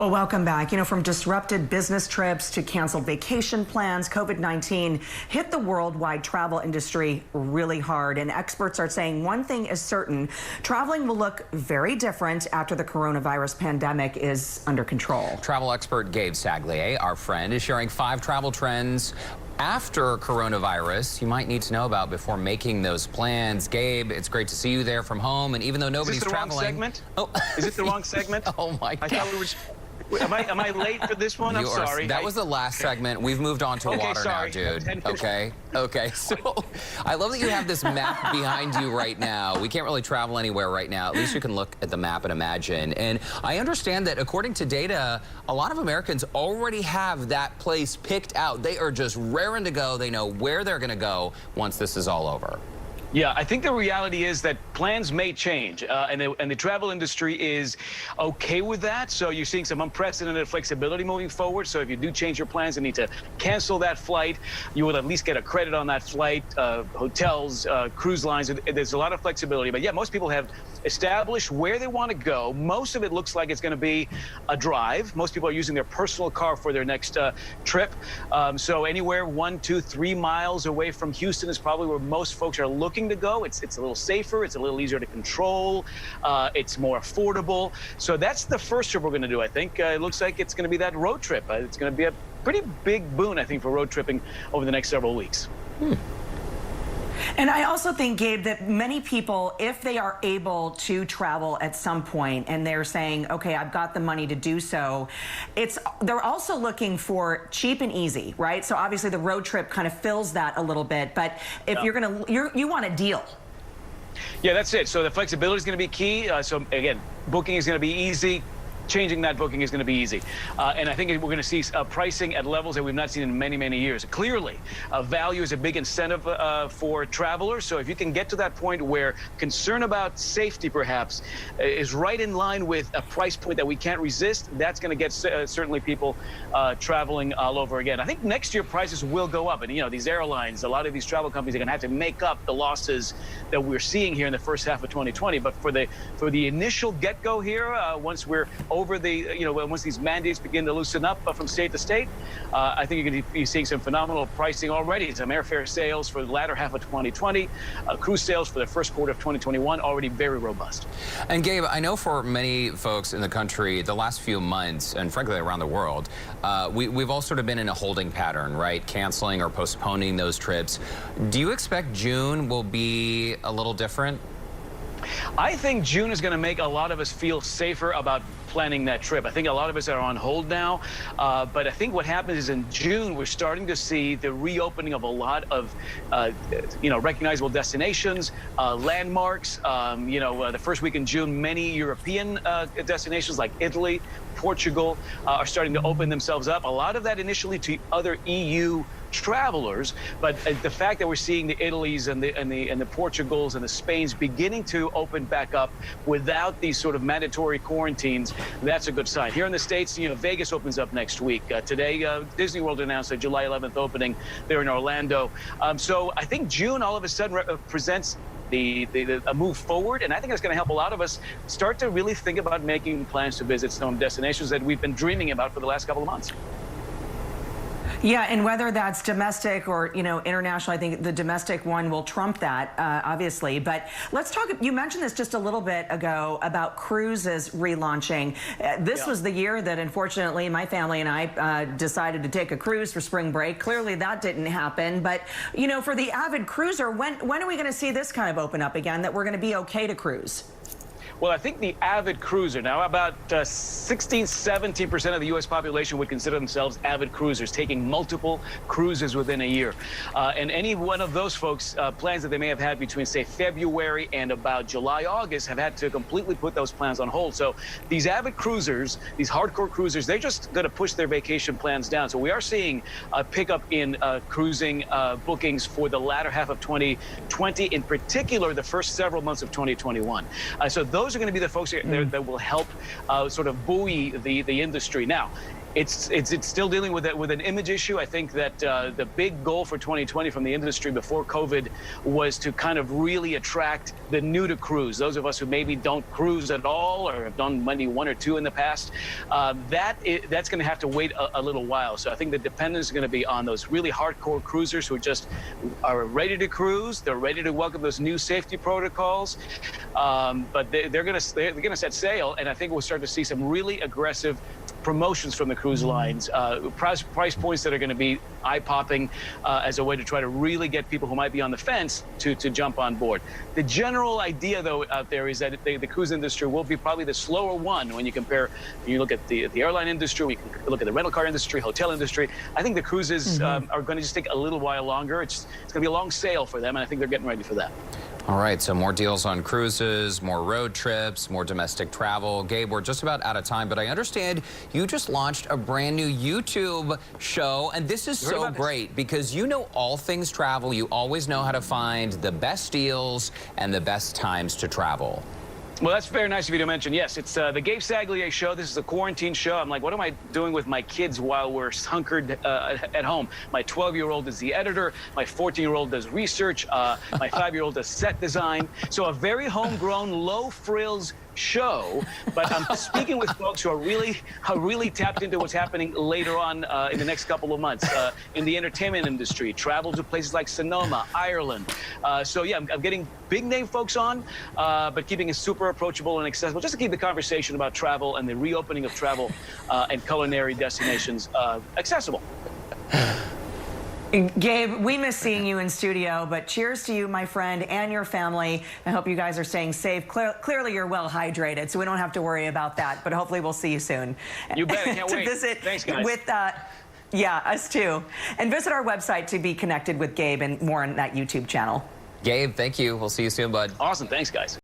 Well, welcome back. From disrupted business trips to canceled vacation plans, COVID-19 hit the worldwide travel industry really hard. And experts are saying one thing is certain: traveling will look very different after the coronavirus pandemic is under control. Travel expert Gabe Saglie, our friend, is sharing 5 travel trends after coronavirus you might need to know about before making those plans. Gabe, it's great to see you there from home. And even though nobody's traveling. Is it the wrong segment? Oh my God. I thought we were. Am I late for this one? I'm sorry. That was the last segment. We've moved on to water now, dude. Okay. So I love that you have this map behind you right now. We can't really travel anywhere right now. At least you can look at the map and imagine. And I understand that according to data, a lot of Americans already have that place picked out. They are just raring to go. They know where they're going to go once this is all over. Yeah, I think the reality is that plans may change, and the travel industry is okay with that. So you're seeing some unprecedented flexibility moving forward. So if you do change your plans and need to cancel that flight, you will at least get a credit on that flight. Hotels, cruise lines, there's a lot of flexibility. But yeah, most people have established where they want to go. Most of it looks like it's going to be a drive. Most people are using their personal car for their next trip. So anywhere 1, 2, 3 miles away from Houston is probably where most folks are looking to go. It's a little safer, it's a little easier to control, it's more affordable. So that's the first trip we're going to do, I think. It looks like it's going to be that road trip. It's going to be a pretty big boon, I think, for road tripping over the next several weeks. And I also think, Gabe, that many people, if they are able to travel at some point and they're saying, okay, I've got the money to do so, they're also looking for cheap and easy, right? So obviously the road trip kind of fills that a little bit, but if you want a deal. Yeah, that's it. So the flexibility is going to be key. So again, booking is going to be easy. Changing that booking is going to be easy. And I think we're going to see pricing at levels that we've not seen in many, many years. Clearly, value is a big incentive for travelers. So if you can get to that point where concern about safety, perhaps, is right in line with a price point that we can't resist, that's going to get certainly people traveling all over again. I think next year prices will go up. And, these airlines, a lot of these travel companies are going to have to make up the losses that we're seeing here in the first half of 2020. But for the initial get-go here, once we're over once these mandates begin to loosen up from state to state, I think you're going to be seeing some phenomenal pricing already. Some airfare sales for the latter half of 2020, cruise sales for the first quarter of 2021 already very robust. And Gabe, I know for many folks in the country, the last few months, and frankly around the world, we've all sort of been in a holding pattern, right? Canceling or postponing those trips. Do you expect June will be a little different? I think June is going to make a lot of us feel safer about planning that trip. I think a lot of us are on hold now, but I think what happens is in June we're starting to see the reopening of a lot of recognizable destinations, landmarks. The first week in June, many European destinations like Italy, Portugal are starting to open themselves up. A lot of that initially to other EU travelers, but the fact that we're seeing the Italys and the Portugals and the Spains beginning to open back up without these sort of mandatory quarantines, that's a good sign. Here in the States, Vegas opens up next week. Today, Disney World announced a July 11th opening there in Orlando. So I think June all of a sudden presents a move forward, and I think it's going to help a lot of us start to really think about making plans to visit some destinations that we've been dreaming about for the last couple of months. Yeah, and whether that's domestic or, international, I think the domestic one will trump that, obviously. But let's talk, you mentioned this just a little bit ago about cruises relaunching. This was the year that, unfortunately, my family and I decided to take a cruise for spring break. Clearly, that didn't happen. But, for the avid cruiser, when are we going to see this kind of open up again, that we're going to be okay to cruise? Well, I think the avid cruiser, now about 16–17% of the U.S. population would consider themselves avid cruisers, taking multiple cruises within a year. And any one of those folks, plans that they may have had between, say, February and about July, August, have had to completely put those plans on hold. So these avid cruisers, these hardcore cruisers, they're just going to push their vacation plans down. So we are seeing a pickup in cruising bookings for the latter half of 2020, in particular, the first several months of 2021. So those are going to be the folks that will help sort of buoy the industry. Now, It's still dealing with an image issue. I think that the big goal for 2020 from the industry before COVID was to kind of really attract the new to cruise. Those of us who maybe don't cruise at all or have done maybe one or two in the past, that's going to have to wait a little while. So I think the dependence is going to be on those really hardcore cruisers who just are ready to cruise. They're ready to welcome those new safety protocols, but they're going to set sail, and I think we'll start to see some really aggressive promotions from the cruise lines, price points that are going to be eye-popping as a way to try to really get people who might be on the fence to jump on board. The general idea, though, out there is that the cruise industry will be probably the slower one when you compare, when you look at the airline industry, we can look at the rental car industry, hotel industry. I think the cruises are going to just take a little while longer. It's going to be a long sail for them, and I think they're getting ready for that. All right, so more deals on cruises, more road trips, more domestic travel. Gabe, we're just about out of time, but I understand you just launched a brand new YouTube show, and this is so great because you know all things travel. You always know how to find the best deals and the best times to travel. Well, that's very nice of you to mention. Yes, it's the Gabe Saglie show. This is a quarantine show. I'm like, what am I doing with my kids while we're hunkered at home? My 12-year-old is the editor. My 14-year-old does research. My 5-year-old does set design. So a very homegrown, low-frills show, but I'm speaking with folks who are really tapped into what's happening later on in the next couple of months in the entertainment industry, travel to places like Sonoma, Ireland. So yeah, I'm getting big name folks on, but keeping it super approachable and accessible, just to keep the conversation about travel and the reopening of travel and culinary destinations accessible. Gabe, we miss seeing you in studio, but cheers to you, my friend, and your family. I hope you guys are staying safe. Clearly, you're well hydrated, so we don't have to worry about that, but hopefully we'll see you soon. You bet. I can't wait. Visit Thanks, guys. With, yeah, us too. And visit our website to be connected with Gabe and more on that YouTube channel. Gabe, thank you. We'll see you soon, bud. Awesome. Thanks, guys.